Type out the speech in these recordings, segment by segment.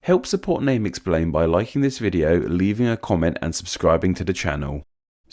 Help support Name Explain by liking this video, leaving a comment and subscribing to the channel.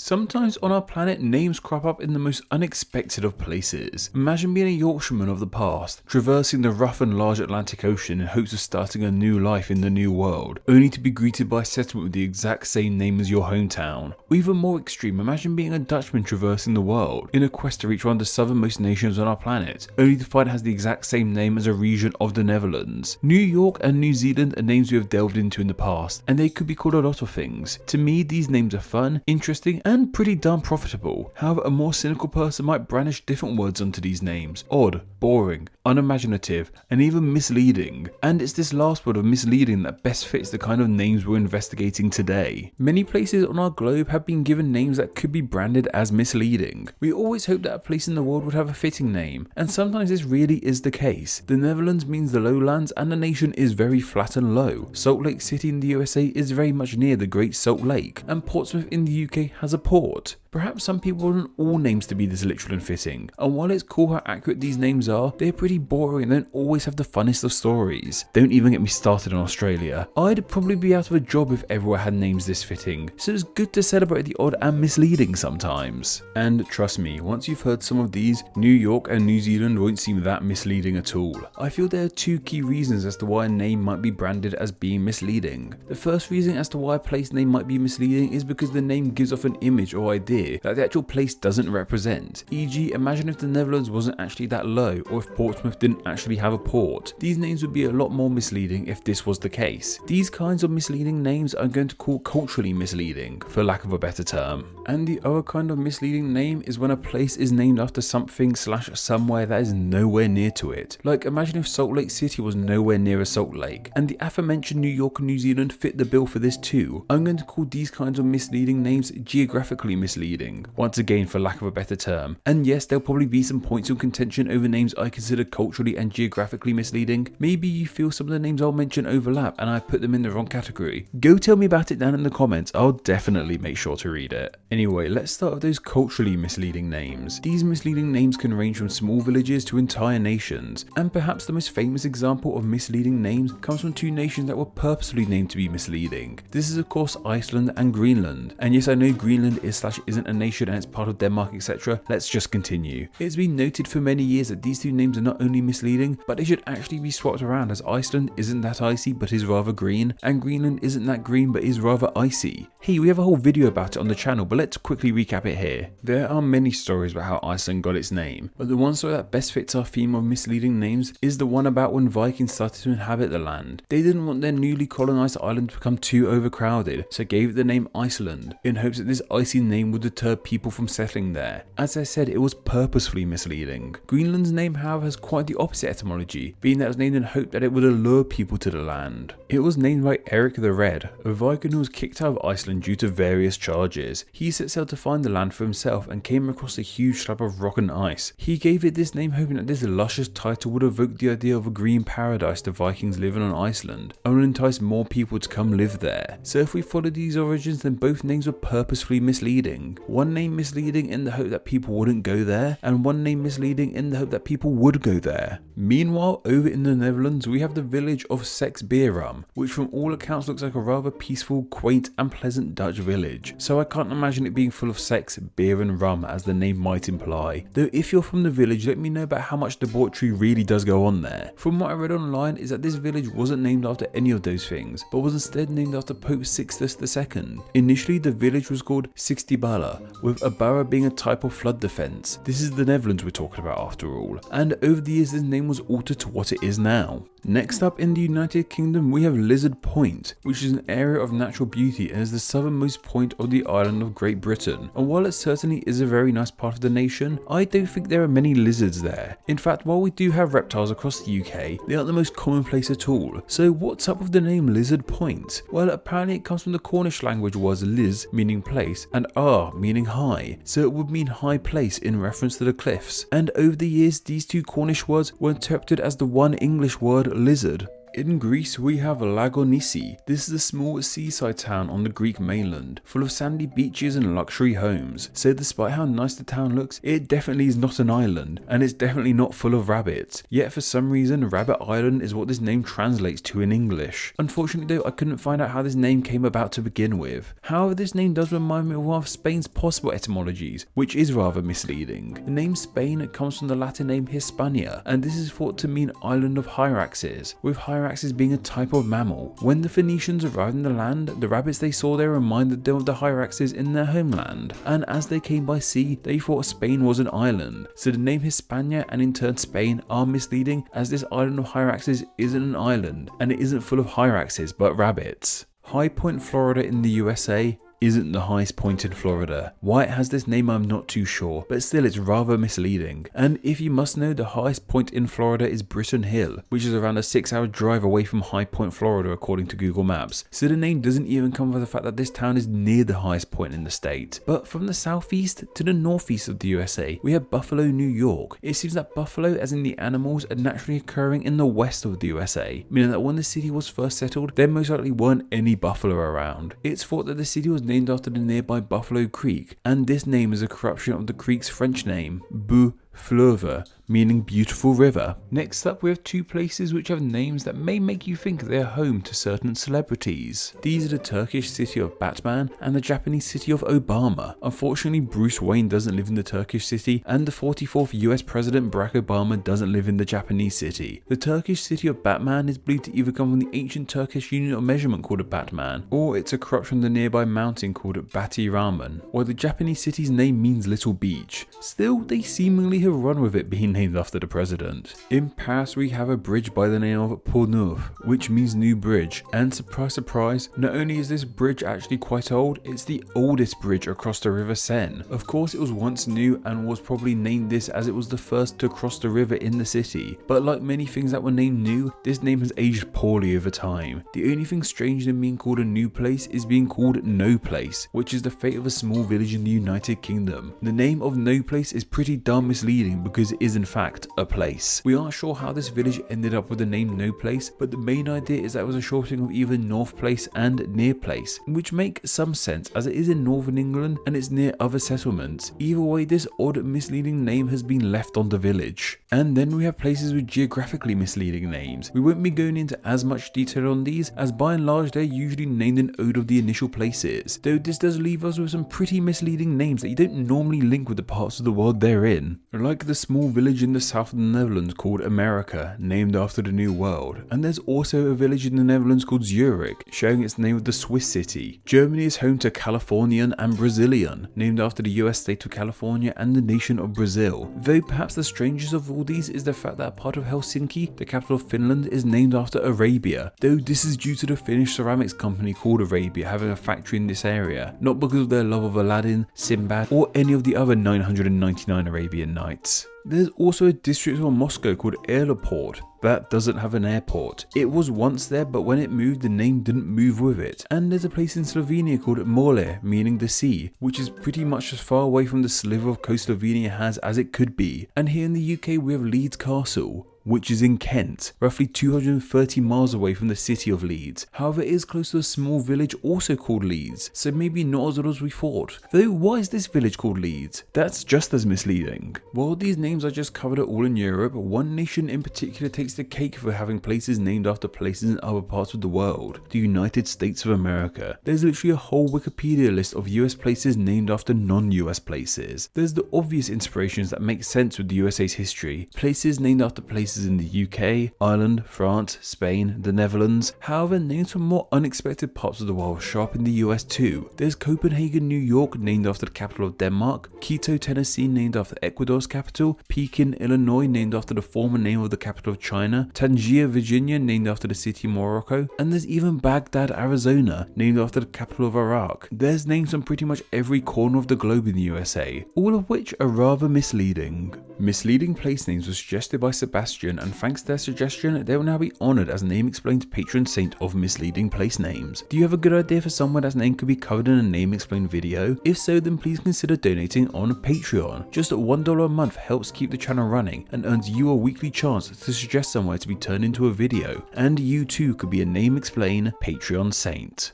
Sometimes on our planet, names crop up in the most unexpected of places. Imagine being a Yorkshireman of the past, traversing the rough and large Atlantic Ocean in hopes of starting a new life in the new world, only to be greeted by a settlement with the exact same name as your hometown. Or even more extreme, imagine being a Dutchman traversing the world, in a quest to reach one of the southernmost nations on our planet, only to find it has the exact same name as a region of the Netherlands. New York and New Zealand are names we have delved into in the past, and they could be called a lot of things. To me, these names are fun, interesting, and pretty darn profitable. However, a more cynical person might brandish different words onto these names: odd, boring, unimaginative, and even misleading. And it's this last word of misleading that best fits the kind of names we're investigating today. Many places on our globe have been given names that could be branded as misleading. We always hoped that a place in the world would have a fitting name, and sometimes this really is the case. The Netherlands means the lowlands, and the nation is very flat and low. Salt Lake City in the USA is very much near the Great Salt Lake, and Portsmouth in the UK has a port. Perhaps some people want all names to be this literal and fitting, and while it's cool how accurate these names are, they're pretty boring and don't always have the funnest of stories. Don't even get me started on Australia. I'd probably be out of a job if everyone had names this fitting, so it's good to celebrate the odd and misleading sometimes. And trust me, once you've heard some of these, New York and New Zealand won't seem that misleading at all. I feel there are two key reasons as to why a name might be branded as being misleading. The first reason as to why a place name might be misleading is because the name gives off an image or idea that the actual place doesn't represent. E.g., imagine if the Netherlands wasn't actually that low, or if Portsmouth didn't actually have a port. These names would be a lot more misleading if this was the case. These kinds of misleading names I'm going to call culturally misleading, for lack of a better term. And the other kind of misleading name is when a place is named after something / somewhere that is nowhere near to it. Like, imagine if Salt Lake City was nowhere near a salt lake, and the aforementioned New York and New Zealand fit the bill for this too. I'm going to call these kinds of misleading names geographically misleading, once again for lack of a better term. And yes, there'll probably be some points of contention over names I consider culturally and geographically misleading. Maybe you feel some of the names I'll mention overlap and I put them in the wrong category. Go tell me about it down in the comments, I'll definitely make sure to read it. Anyway, let's start with those culturally misleading names. These misleading names can range from small villages to entire nations, and perhaps the most famous example of misleading names comes from two nations that were purposely named to be misleading. This is of course Iceland and Greenland. And yes, I know Greenland is / isn't a nation and it's part of Denmark, etc. Let's just continue. It's been noted for many years that these two names are not only misleading, but they should actually be swapped around, as Iceland isn't that icy but is rather green, and Greenland isn't that green but is rather icy. Hey, we have a whole video about it on the channel, but let's quickly recap it here. There are many stories about how Iceland got its name, but the one story that best fits our theme of misleading names is the one about when Vikings started to inhabit the land. They didn't want their newly colonized island to become too overcrowded, so gave it the name Iceland, in hopes that this icy name would deter people from settling there. As I said, it was purposefully misleading. Greenland's name, however, has quite the opposite etymology, being that it was named in hope that it would allure people to the land. It was named by Eric the Red, a Viking who was kicked out of Iceland due to various charges. He set sail to find the land for himself and came across a huge slab of rock and ice. He gave it this name hoping that this luscious title would evoke the idea of a green paradise to Vikings living on Iceland, and would entice more people to come live there. So if we follow these origins, then both names were purposefully misleading. One name misleading in the hope that people wouldn't go there, and one name misleading in the hope that people would go there. Meanwhile, over in the Netherlands, we have the village of Seksbeeram, which from all accounts looks like a rather peaceful, quaint and pleasant Dutch village. So I can't imagine it being full of sex, beer and rum as the name might imply. Though if you're from the village, let me know about how much debauchery really does go on there. From what I read online is that this village wasn't named after any of those things, but was instead named after Pope Sixtus II. Initially, the village was called Sixtibala, with a borough being a type of flood defense. This is the Netherlands we're talking about after all, and over the years this name was altered to what it is now. Next up in the United Kingdom, we have Lizard Point, which is an area of natural beauty and is the southernmost point of the island of Great Britain. And while it certainly is a very nice part of the nation, I don't think there are many lizards there. In fact, while we do have reptiles across the UK, they aren't the most commonplace at all. So what's up with the name Lizard Point? Well, apparently it comes from the Cornish language words liz, meaning place, and ar, meaning high. So it would mean high place in reference to the cliffs. And over the years, these two Cornish words were interpreted as the one English word lizard. In Greece, we have Lagonissi. This is a small seaside town on the Greek mainland, full of sandy beaches and luxury homes. So despite how nice the town looks, it definitely is not an island, and it's definitely not full of rabbits. Yet for some reason, Rabbit Island is what this name translates to in English. Unfortunately though, I couldn't find out how this name came about to begin with. However, this name does remind me of one of Spain's possible etymologies, which is rather misleading. The name Spain comes from the Latin name Hispania, and this is thought to mean island of hyraxes, with hyraxes being a type of mammal. When the Phoenicians arrived in the land, the rabbits they saw there reminded them of the hyraxes in their homeland, and as they came by sea, they thought Spain was an island. So the name Hispania and in turn Spain are misleading, as this island of hyraxes isn't an island, and it isn't full of hyraxes but rabbits. High Point, Florida in the USA isn't the highest point in Florida. Why it has this name I'm not too sure, but still it's rather misleading. And if you must know, the highest point in Florida is Britton Hill, which is around a 6-hour drive away from High Point, Florida according to Google Maps. So the name doesn't even come from the fact that this town is near the highest point in the state. But from the southeast to the northeast of the USA, we have Buffalo, New York. It seems that buffalo, as in the animals, are naturally occurring in the west of the USA, meaning that when the city was first settled, there most likely weren't any buffalo around. It's thought that the city was named after the nearby Buffalo Creek, and this name is a corruption of the creek's French name, Beau Fleuve, meaning beautiful river. Next up, we have two places which have names that may make you think they are home to certain celebrities. These are the Turkish city of Batman and the Japanese city of Obama. Unfortunately, Bruce Wayne doesn't live in the Turkish city, and the 44th US President Barack Obama doesn't live in the Japanese city. The Turkish city of Batman is believed to either come from the ancient Turkish unit of measurement called a Batman, or it's a corruption of the nearby mountain called Bati Raman, while the Japanese city's name means little beach. Still, they seemingly have run with it being named after the president. In Paris, we have a bridge by the name of Pont Neuf, which means new bridge, and surprise surprise, not only is this bridge actually quite old, it's the oldest bridge across the River Seine. Of course, it was once new and was probably named this as it was the first to cross the river in the city, but like many things that were named new, this name has aged poorly over time. The only thing strange than being called a new place is being called No Place, which is the fate of a small village in the United Kingdom. The name of No Place is pretty darn misleading because it is in fact a place. We aren't sure how this village ended up with the name No Place, but the main idea is that it was a shortening of either North Place and Near Place, which make some sense as it is in northern England and it's near other settlements. Either way, this odd misleading name has been left on the village. And then we have places with geographically misleading names. We won't be going into as much detail on these, as by and large they're usually named in ode of the initial places, though this does leave us with some pretty misleading names that you don't normally link with the parts of the world they're in. Like the small village in the south of the Netherlands called America, named after the New World, and there's also a village in the Netherlands called Zurich, sharing its name with the Swiss city. Germany is home to Californian and Brazilian, named after the US state of California and the nation of Brazil, though perhaps the strangest of all these is the fact that part of Helsinki, the capital of Finland, is named after Arabia, though this is due to the Finnish ceramics company called Arabia having a factory in this area, not because of their love of Aladdin, Sinbad, or any of the other 999 Arabian Nights. There's also a district of Moscow called Airport that doesn't have an airport. It was once there, but when it moved, the name didn't move with it. And there's a place in Slovenia called More, meaning the sea, which is pretty much as far away from the sliver of coast Slovenia has as it could be. And here in the UK, we have Leeds Castle, which is in Kent, roughly 230 miles away from the city of Leeds. However, it is close to a small village also called Leeds, so maybe not as odd as we thought. Though, why is this village called Leeds? That's just as misleading. While these names I just covered are all in Europe, one nation in particular takes the cake for having places named after places in other parts of the world: the United States of America. There's literally a whole Wikipedia list of US places named after non-US places. There's the obvious inspirations that make sense with the USA's history, places named after places in the UK, Ireland, France, Spain, the Netherlands. However, names from more unexpected parts of the world show up in the US too. There's Copenhagen, New York, named after the capital of Denmark, Quito, Tennessee, named after Ecuador's capital, Pekin, Illinois, named after the former name of the capital of China, Tangier, Virginia, named after the city of Morocco, and there's even Baghdad, Arizona, named after the capital of Iraq. There's names from pretty much every corner of the globe in the USA, all of which are rather misleading. Misleading place names were suggested by Sebastian suggestion, and thanks to their suggestion, they will now be honoured as Name Explained's patron saint of misleading place names. Do you have a good idea for somewhere that's name could be covered in a Name Explained video? If so, then please consider donating on Patreon. Just $1 a month helps keep the channel running and earns you a weekly chance to suggest somewhere to be turned into a video, and you too could be a Name Explained Patreon saint.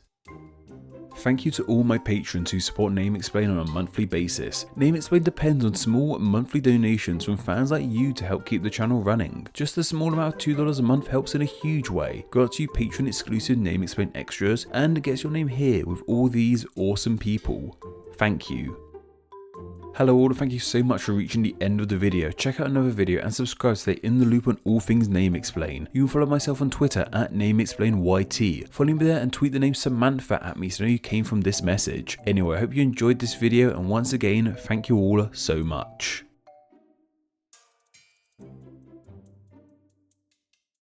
Thank you to all my patrons who support Name Explained on a monthly basis. Name Explained depends on small monthly donations from fans like you to help keep the channel running. Just a small amount of $2 a month helps in a huge way, grants you patron exclusive Name Explained extras, and gets your name here with all these awesome people. Thank you. Hello all, thank you so much for reaching the end of the video. Check out another video and subscribe to stay in the loop on all things Name Explained. You can follow myself on Twitter at NameExplainedYT. Follow me there and tweet the name Samantha at me so I know you came from this message. Anyway, I hope you enjoyed this video, and once again, thank you all so much.